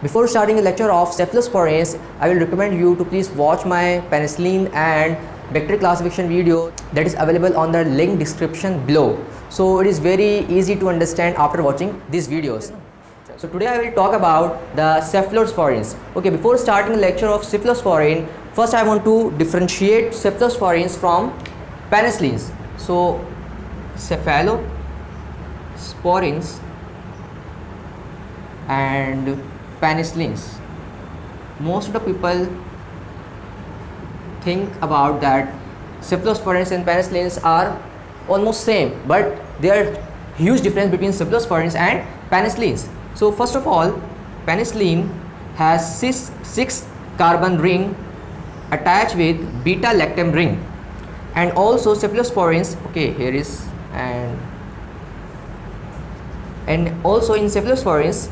Before starting a lecture of cephalosporins, I will recommend you to please watch my penicillin and bacterial classification video that is available on the link description below. So it is very easy to understand after watching these videos. So today I will talk about the cephalosporins. Okay, before starting a lecture of cephalosporin, first I want to differentiate cephalosporins from penicillins. So cephalosporins and penicillins. Most of the people think about that cephalosporins and penicillins are almost same, but there are huge difference between cephalosporins and penicillins. So first of all, penicillin has six carbon ring attached with beta lactam ring, and also cephalosporins, okay, here is and also in cephalosporins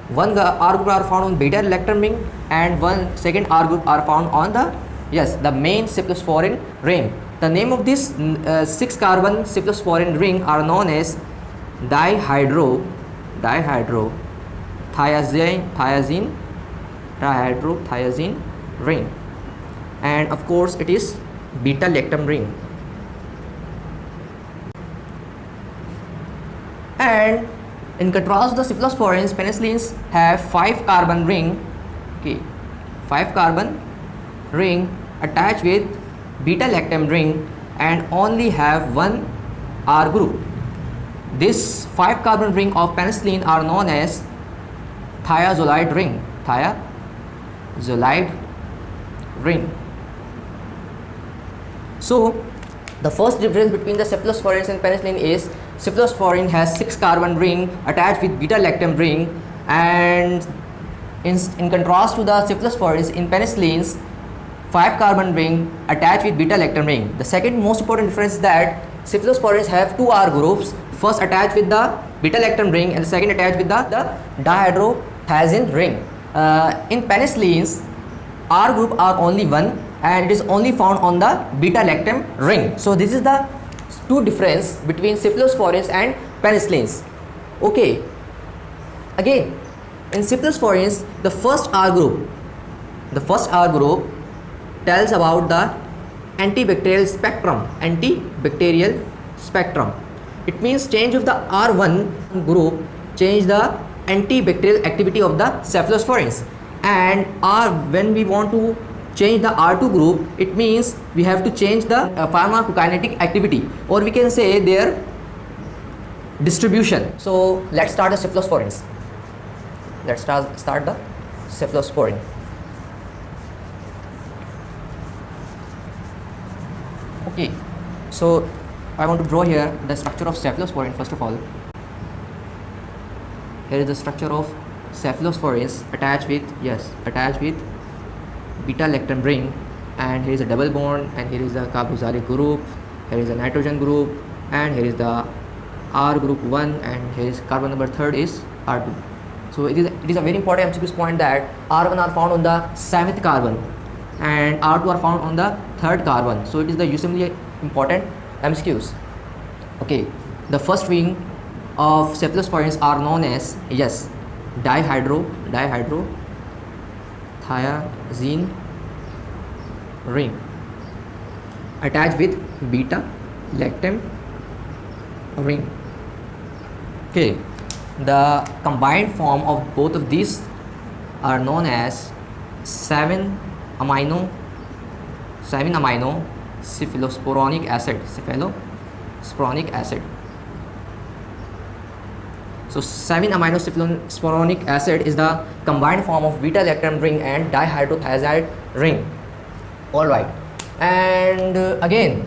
one R group are found on beta lactam ring and one second R group are found on the main cephalosporin ring. The name of this 6 carbon cephalosporin ring are known as dihydrothiazine ring, and of course it is beta lactam ring. And in contrast, the cephalosporins, penicillins have 5 carbon ring, okay, 5 carbon ring attached with beta lactam ring and only have one R group. This 5 carbon ring of penicillin are known as thiazolide ring. So the first difference between the cephalosporins and penicillin is cephalosporin has 6 carbon ring attached with beta lactam ring, and in contrast to the cephalosporins, in penicillins 5 carbon ring attached with beta lactam ring. The second most important difference is that cephalosporins have 2 R groups, first attached with the beta lactam ring and the second attached with the dihydrothiazine ring. In penicillins, R group are only one and it is only found on the beta lactam ring. So this is the two difference between cephalosporins and penicillins. Okay, again in cephalosporins, the first R group tells about the antibacterial spectrum. It means change of the R1 group change the antibacterial activity of the cephalosporins, and when we want to change the R2 group, it means we have to change the pharmacokinetic activity, or we can say their distribution. So let's start the cephalosporins. Let's start the cephalosporin. Okay, so I want to draw here the structure of cephalosporin. First of all, here is the structure of cephalosporins attached with beta lactam ring, and here is a double bond, and here is the carboxylic group, here is a nitrogen group, and here is the R group 1, and here is carbon number 3 is R2. So it is a very important MCQ point that R1 are found on the 7th carbon and R2 are found on the 3rd carbon. So it is the usually important MCQs. Okay, the first ring of cephalosporins are known as dihydrothiazine ring attached with beta lactam ring. Okay, the combined form of both of these are known as 7-amino cephalosporonic acid. So 7-amino cephalosporonic acid is the combined form of beta lactam ring and dihydrothiazide ring. Alright, and again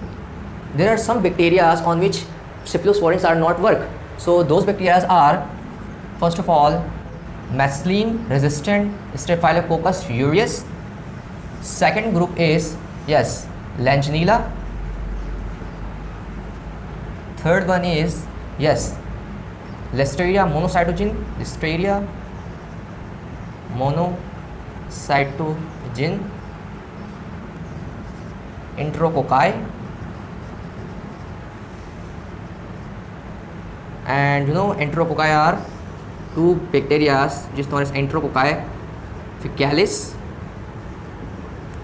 there are some bacteria on which cephalosporins are not work. So those bacteria are, first of all, methicillin resistant Staphylococcus aureus. Second group is Legionella. Third one is Listeria monocytogen. Enterococci, and enterococci are two bacteria which is known as Enterococci faecalis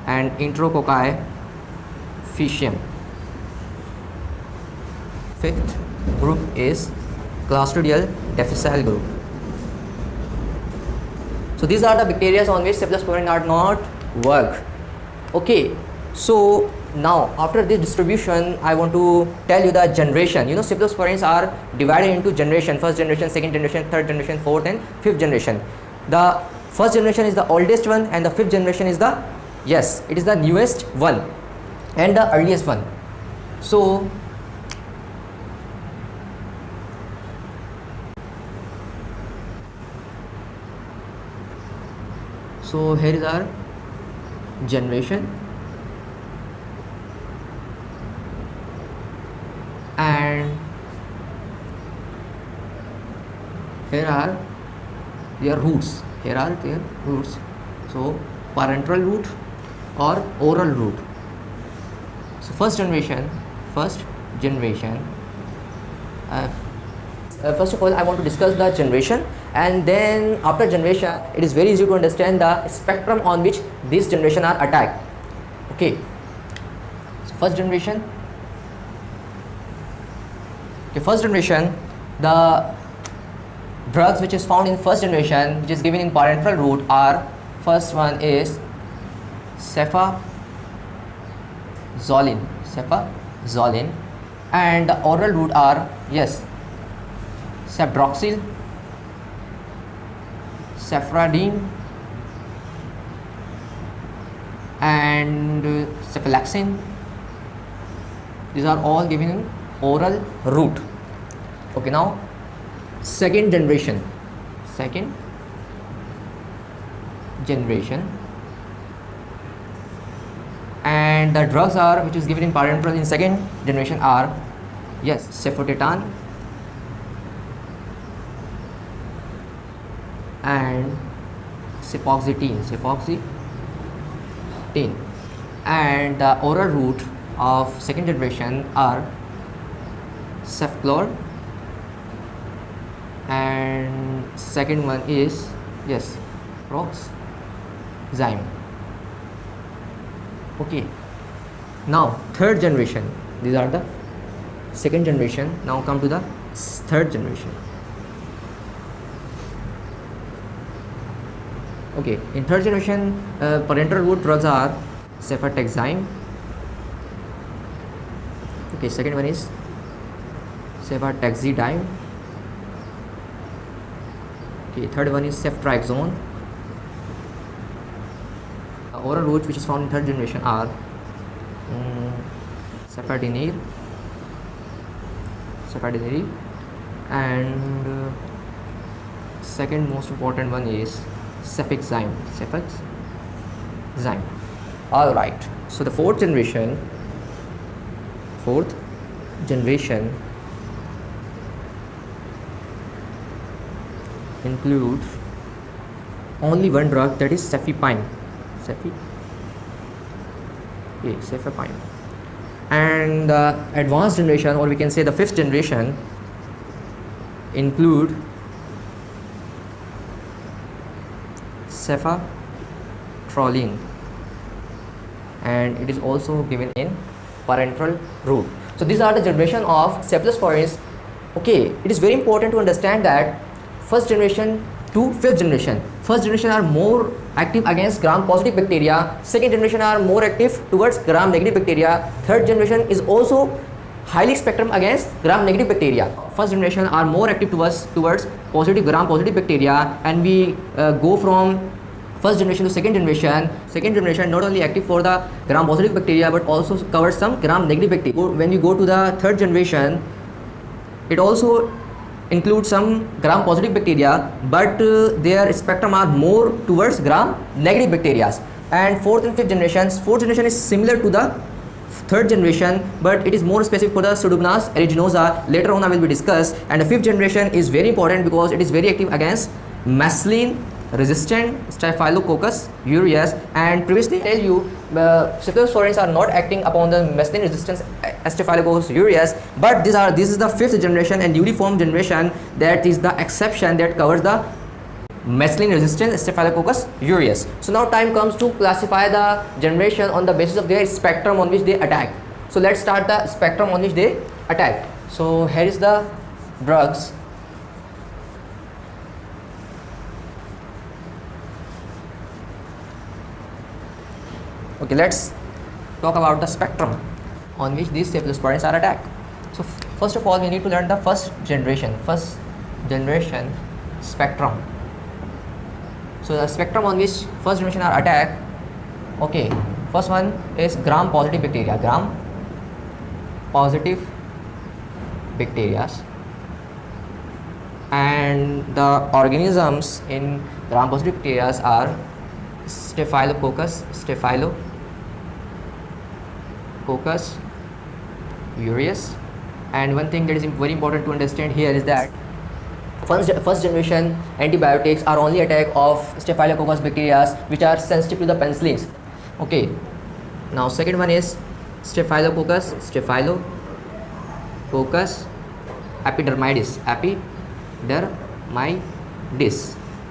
and Enterococci faecium. Fifth group is Clostridial difficile group. So these are the bacteria on which cephalosporin are not work. Okay, so now after this distribution I want to tell you the generation. You know, cephalosporins are divided into generation: first generation, second generation, third generation, fourth and fifth generation. The first generation is the oldest one and the fifth generation is the, yes, it is the newest one and the earliest one. So here is our generation, and here are their roots. Here are their roots. So parental root or oral root. So first generation. First of all, I want to discuss the generation, and then after generation, it is very easy to understand the spectrum on which this generation are attacked. Okay. So first generation. Okay, first generation, the drugs which is found in first generation, which is given in parental route, are, first one is cefazolin, and the oral route are, yes, cefdroxil, cephradine, and cephalexin. These are all given in oral route. Okay, now second generation, and the drugs are which is given in parenteral in second generation are, yes, cefotetan and cefoxetine, and the oral route of second generation are cefclor, and second one is, yes, roxzyme. Okay, now third generation. These are the second generation. Now come to the third generation. Okay, in third generation, parenteral route drugs are cefotaxime. Okay, second one is cefotaxidime. Okay, third one is ceftriaxone. Oral routes which is found in third generation are cefadinir, and second most important one is cefixime. All right. So the fourth generation includes only one drug, that is cefepime. Cefepime. And the advanced generation, or we can say the fifth generation, include ceftriaxone, and it is also given in parenteral route. So these are the generation of cephalosporins. Okay, it is very important to understand that first generation to fifth generation. First generation are more active against gram-positive bacteria. Second generation are more active towards gram-negative bacteria. Third generation is also highly spectrum against gram-negative bacteria. First generation are more active towards positive gram-positive bacteria, and we go from first generation to second generation. Second generation not only active for the gram-positive bacteria but also covers some gram-negative bacteria. When you go to the third generation, it also include some gram-positive bacteria, but their spectrum are more towards gram-negative bacteria. And fourth and fifth generations, fourth generation is similar to the third generation, but it is more specific for the Pseudomonas aeruginosa. Later on I will be discussed. And the fifth generation is very important because it is very active against methicillin, resistant Staphylococcus aureus, and previously I tell you cephalosporins are not acting upon the methicillin resistant Staphylococcus aureus, but this is the fifth generation and newly formed generation that is the exception that covers the methicillin resistant Staphylococcus aureus. So now time comes to classify the generation on the basis of their spectrum on which they attack. So let's start the spectrum on which they attack. So here is the drugs. Okay, let's talk about the spectrum on which these cephalosporins are attacked. So first of all, we need to learn the first generation spectrum. So the spectrum on which first generation are attacked. Okay, first one is gram-positive bacteria. Gram-positive bacteria, and the organisms in gram-positive bacteria are Staphylococcus aureus. And one thing that is very important to understand here is that first generation antibiotics are only attack of Staphylococcus bacteria which are sensitive to the penicillins. Okay, now second one is Staphylococcus epidermidis.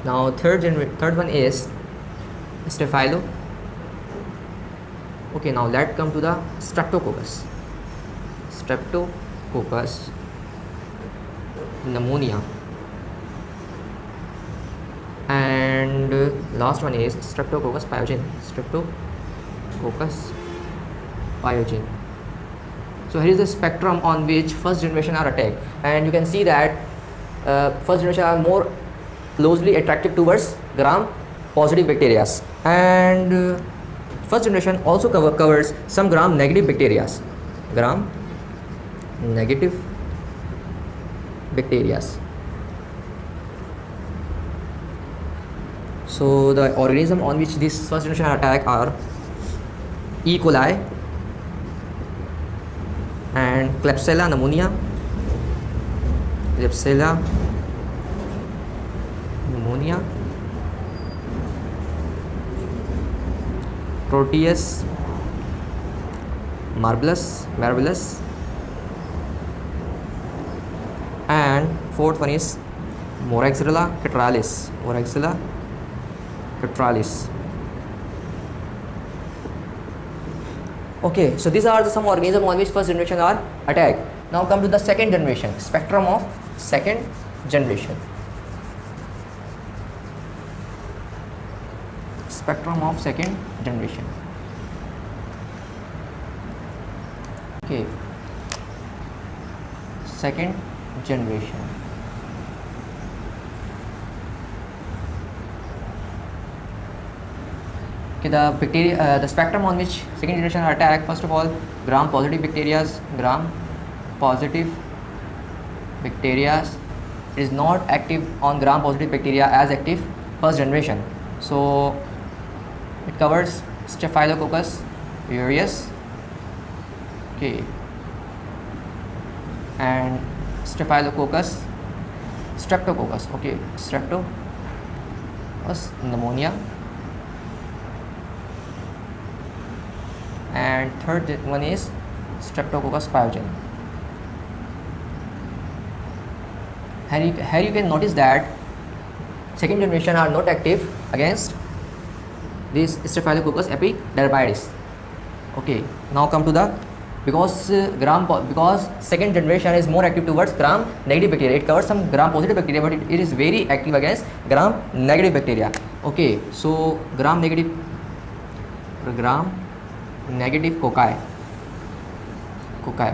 Now third one is Staphylo. Okay, now let's come to the Streptococcus pneumonia, and last one is Streptococcus pyogenes. So here is the spectrum on which first generation are attacked, and you can see that first generation are more closely attracted towards gram-positive bacteria, and first generation also covers some gram-negative bacteria. So the organism on which this first generation attack are E. coli and Klebsiella pneumonia, Proteus marblus, and fourth one is Moraxilla catralis. Okay, so these are some organisms on which first generation are attacked. Now come to the second generation, spectrum of second generation. Okay, second generation. Okay, the spectrum on which second generation are attacked. First of all, gram-positive bacteria. It is not active on gram-positive bacteria as active first generation. So it covers Staphylococcus aureus, okay, and Streptococcus, okay, Streptococcus pneumonia, and third one is Streptococcus pyogenes. Here you can notice that second generation are not active against this Staphylococcus epidermidis. Okay, now come to the because second generation is more active towards gram-negative bacteria. It covers some gram-positive bacteria, but it is very active against gram-negative bacteria. Okay, so gram-negative cocci,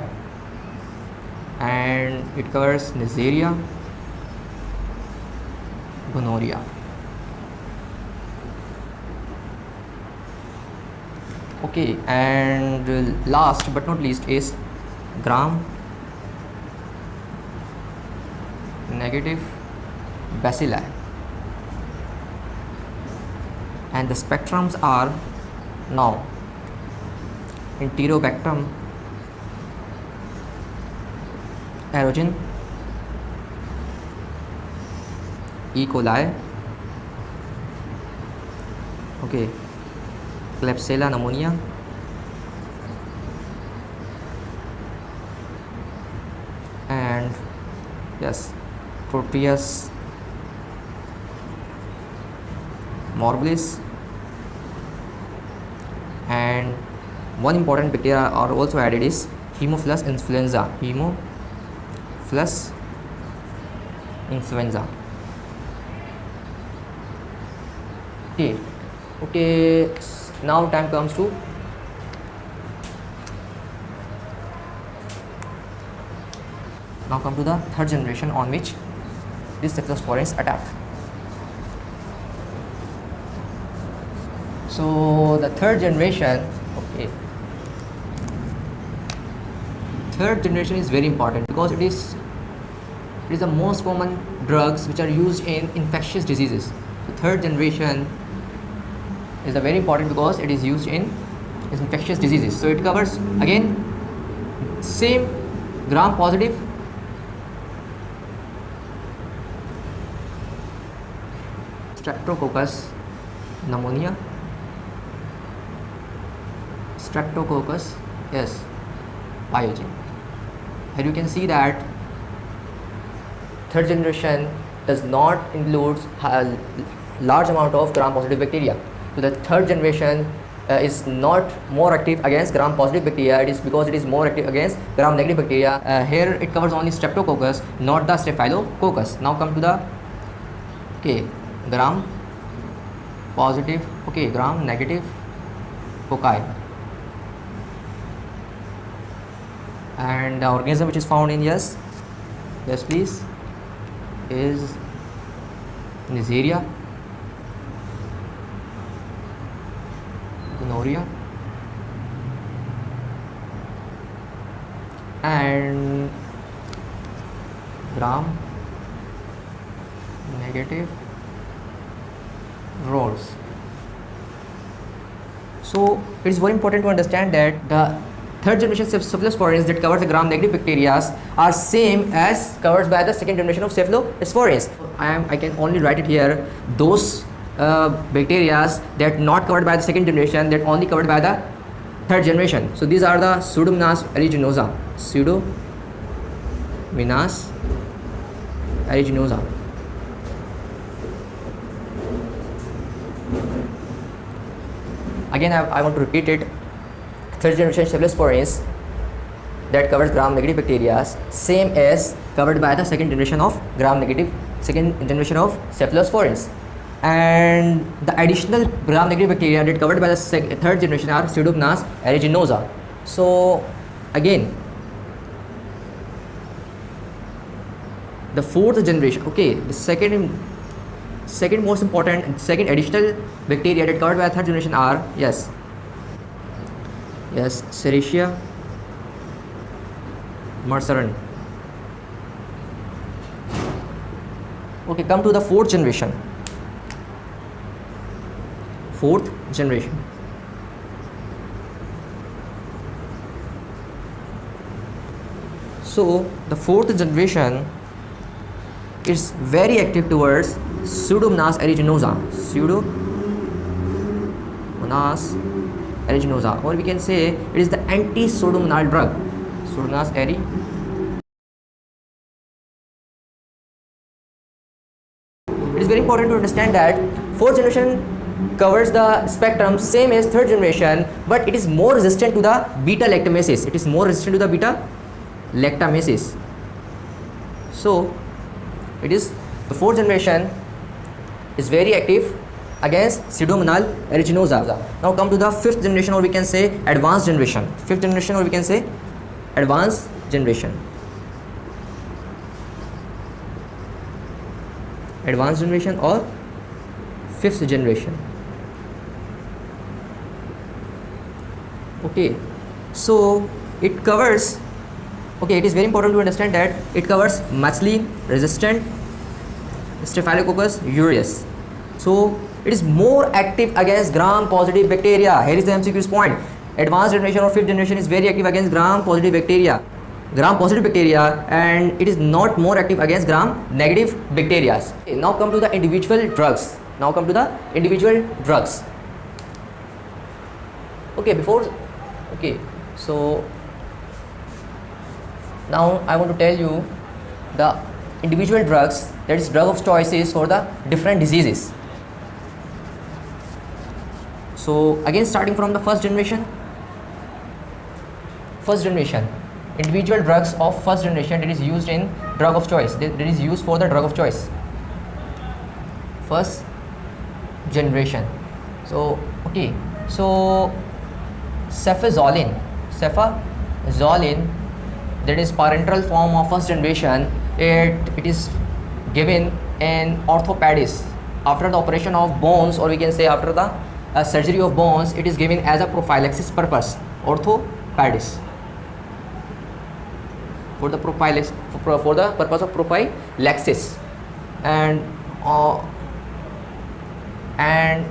and it covers Neisseria, gonorrhea. Okay, and last but not least is gram-negative bacilli, and the spectrums are now Enterobacter aerugine, E. coli, Okay, Klebsiella pneumonia, and yes, Proteus morbilis, and one important bacteria are also added is Haemophilus influenza. Haemophilus influenza. Okay, now time comes to the third generation on which this cephalosporins attack. So the third generation is very important because it is the most common drugs which are used in infectious diseases. The third generation is very important because it is used in infectious diseases. So it covers again same gram positive Streptococcus pneumonia, Streptococcus pyogenes. Here you can see that third generation does not include a large amount of gram positive bacteria. So the third generation is not more active against gram positive bacteria. It is because it is more active against gram negative bacteria. Here it covers only Streptococcus, not the Staphylococcus. Now come to the gram positive, gram negative cocci. And the organism which is found in yes please is Neisseria, gonorrhea, and gram negative roles. So it is very important to understand that the third generation cephalosporins that covers the gram negative bacteria are same as covered by the second generation of cephalosporins. I can only write it here, those bacteria that not covered by the second generation, that only covered by the third generation. So these are the Pseudomonas aeruginosa, Pseudomonas aeruginosa. Again, I want to repeat it. Third generation cephalosporins that covers gram negative bacteria same as covered by the second generation of cephalosporins, and the additional gram negative bacteria that covered by the third generation are Pseudomonas aeruginosa. So again, the fourth generation, the second most important, second additional bacteria that covered by the third generation are Serratia marcescens. Come to the fourth generation. So the fourth generation is very active towards Pseudomonas aeruginosa, or we can say it is the anti-pseudomonal drug, Pseudomonas aeruginosa. It is very important to understand that fourth generation covers the spectrum same as third generation, but it is more resistant to the beta lactamases. So it is the fourth generation is very active against Pseudomonas aeruginosa. Now come to the fifth generation, or we can say advanced generation. Advanced generation or fifth generation. So it covers, it is very important to understand that it covers methicillin resistant Staphylococcus aureus. So it is more active against gram positive bacteria. Here is the MCQ's point. Advanced generation or fifth generation is very active against gram positive bacteria, and it is not more active against gram negative bacteria. Now come to the individual drugs. Okay, so now I want to tell you the individual drugs, that is drug of choices for the different diseases. So again, starting from the first generation, individual drugs of first generation that is used in drug of choice, that is used for the drug of choice, first generation. So okay, so cefazolin, that is parenteral form of first generation. It is given in orthopedics after the operation of bones, or we can say after the surgery of bones. It is given as a prophylaxis purpose, orthopedics, for the purpose of prophylaxis. And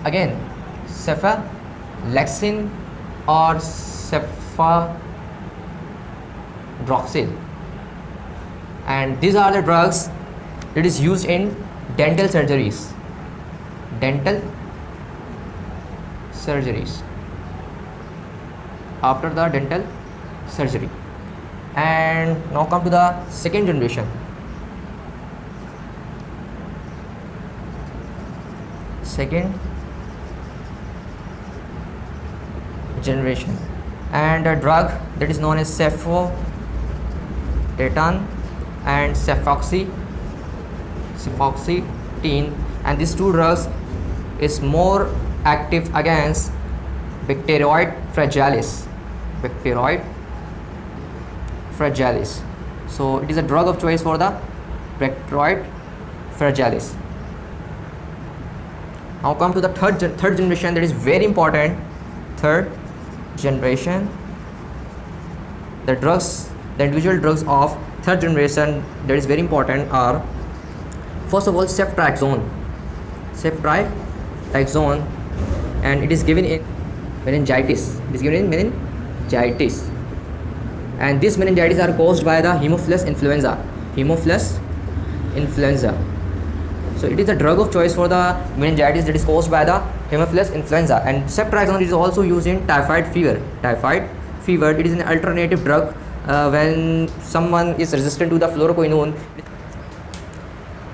again, cefalexin or cefadroxil, and these are the drugs that is used in dental surgeries, after the dental surgery. And now come to the second generation. And a drug that is known as cefotetan and cefoxitin, and these two drugs is more active against Bacteroides fragilis. So it is a drug of choice for the Bacteroides fragilis. Now come to the third generation, that is very important. Third generation, the individual drugs of third generation that is very important are, first of all, ceftriaxone, and it is given in meningitis. And these meningitis are caused by the Haemophilus influenza. So it is a drug of choice for the meningitis that is caused by the Haemophilus influenza. And ceftriaxone is also used in typhoid fever. It is an alternative drug when someone is resistant to the fluoroquinone.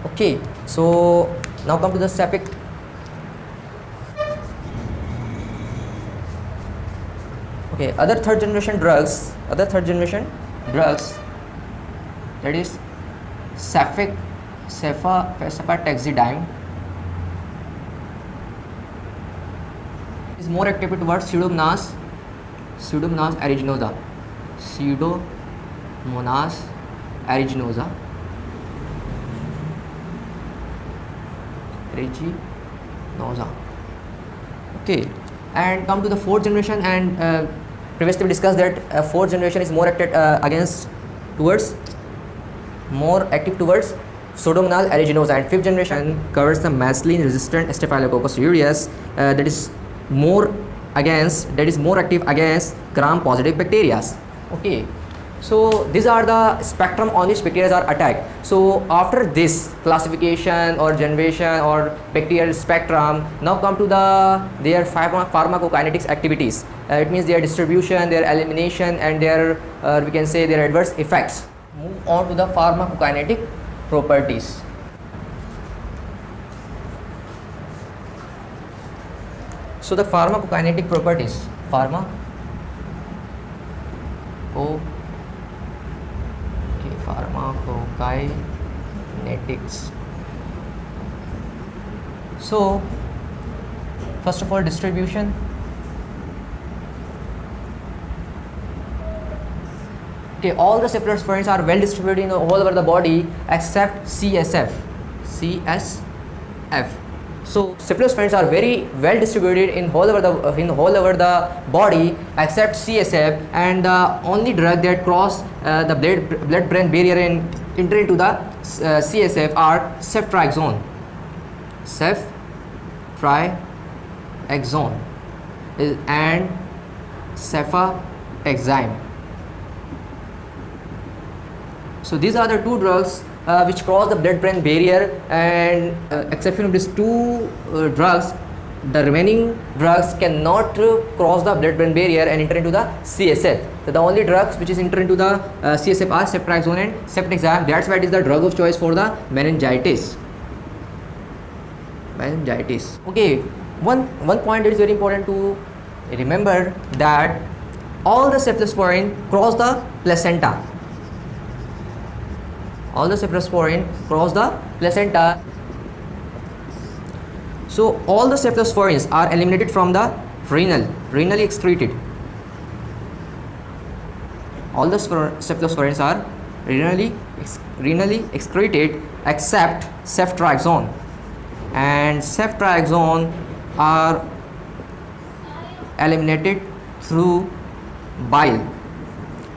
Okay, so now come to the cefic. Okay, other third generation drugs, that is cefotaxime, is more active towards Pseudomonas aeruginosa. Okay, and come to the fourth generation, and previously we discussed that fourth generation is more active towards Pseudomonas aeruginosa, and fifth generation covers the methicillin resistant Staphylococcus aureus, that is more active against gram positive bacteria. Okay, so these are the spectrum on which bacteria are attacked. So after this classification or generation or bacterial spectrum, now come to their pharmacokinetics activities. It means their distribution, their elimination, and their we can say their adverse effects. Move on to the pharmacokinetic properties. So the pharmacokinetic properties, pharmacokinetics. So first of all, distribution. Okay, all the cephalosporins are well distributed in all over the body except CSF. So cephalosporins are very well distributed in all over the body except CSF, and the only drug that cross the blood-brain barrier and enter into the CSF are ceftriaxone and cefotaxime. So these are the two drugs which cross the blood-brain barrier, and exception of these two drugs, the remaining drugs cannot cross the blood-brain barrier and enter into the CSF. So the only drugs which is enter into the CSF are ceftriaxone and ceftazidime. That's why it is the drug of choice for the meningitis. Okay, one point is very important to remember, that all the cephalosporin cross the placenta. All the cephalosporin cross the placenta. So all the cephalosporins are eliminated from the renally excreted. All the cephalosporins are renally excreted except ceftriaxone, and ceftriaxone are eliminated through bile.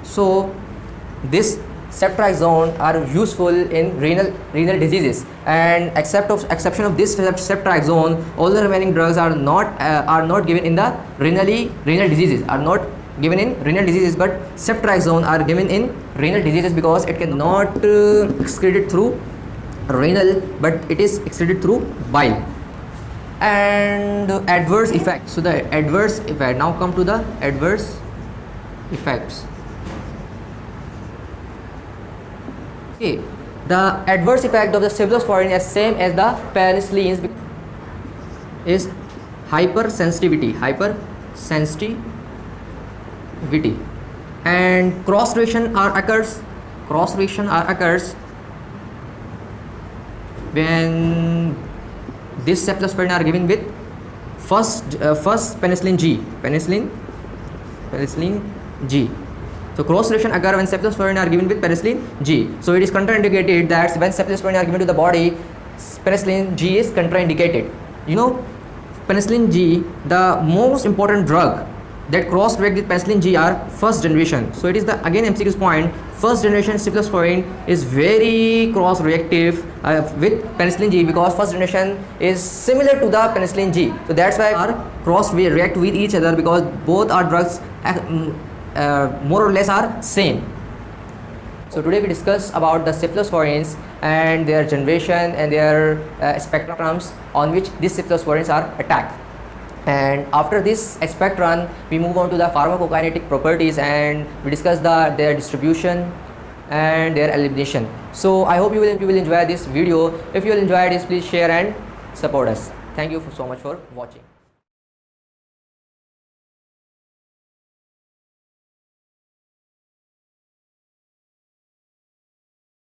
So this ceftriaxone are useful in renal diseases, and exception of this ceftriaxone, all the remaining drugs are not given in the renal diseases, but ceftriaxone are given in renal diseases because it cannot excreted through renal, but it is excreted through bile. And adverse effects. So the adverse effect, now come to the adverse effects. Okay, the adverse effect of the cephalosporin is same as the penicillins, is hypersensitivity, and cross reaction occurs when this cephalosporin are given with first penicillin G. So cross reaction occur when cephalosporin are given with penicillin G. So it is contraindicated that when cephalosporin are given to the body, penicillin G is contraindicated. You know, penicillin G, the most important drug that cross react with penicillin G are first generation. So it is the again MCQ's point, first generation cephalosporin is very cross reactive with penicillin G, because first generation is similar to the penicillin G. So that's why are cross react with each other, because both are drugs more or less are same. So today we discussed about the cephalosporins and their generation and their spectrums on which these cephalosporins are attacked. And after this spectrum, we move on to the pharmacokinetic properties, and we discuss their distribution and their elimination. So I hope you will enjoy this video. If you will enjoy this, please share and support us. Thank you so much for watching.